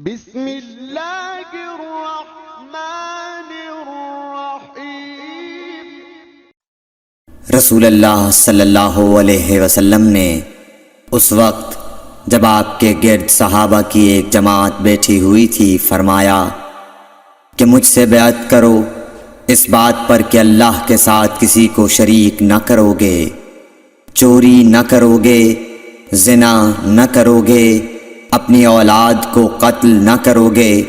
بسم اللہ الرحمن الرحیم۔ رسول اللہ صلی اللہ علیہ وسلم نے اس وقت جب آپ کے گرد صحابہ کی ایک جماعت بیٹھی ہوئی تھی فرمایا کہ مجھ سے بیعت کرو اس بات پر کہ اللہ کے ساتھ کسی کو شریک نہ کرو گے، چوری نہ کرو گے، زنا نہ کرو گے، اپنی اولاد کو قتل نہ کرو گے،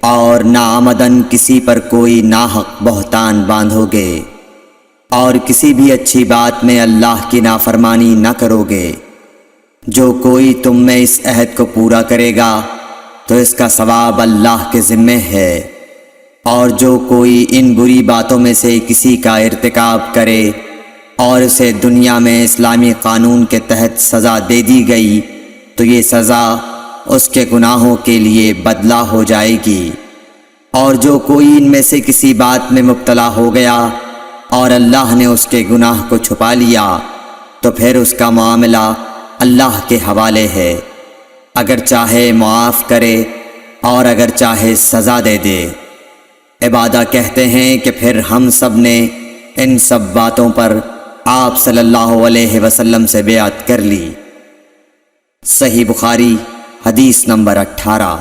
اور ناعمدن کسی پر کوئی ناحق بہتان باندھو گے، اور کسی بھی اچھی بات میں اللہ کی نافرمانی نہ کرو گے۔ جو کوئی تم میں اس عہد کو پورا کرے گا تو اس کا ثواب اللہ کے ذمے ہے، اور جو کوئی ان بری باتوں میں سے کسی کا ارتکاب کرے اور اسے دنیا میں اسلامی قانون کے تحت سزا دے دی گئی تو یہ سزا اس کے گناہوں کے لیے بدلہ ہو جائے گی، اور جو کوئی ان میں سے کسی بات میں مبتلا ہو گیا اور اللہ نے اس کے گناہ کو چھپا لیا تو پھر اس کا معاملہ اللہ کے حوالے ہے، اگر چاہے معاف کرے اور اگر چاہے سزا دے دے۔ عبادہ کہتے ہیں کہ پھر ہم سب نے ان سب باتوں پر آپ صلی اللہ علیہ وسلم سے بیعت کر لی۔ صحیح بخاری حدیث نمبر 18۔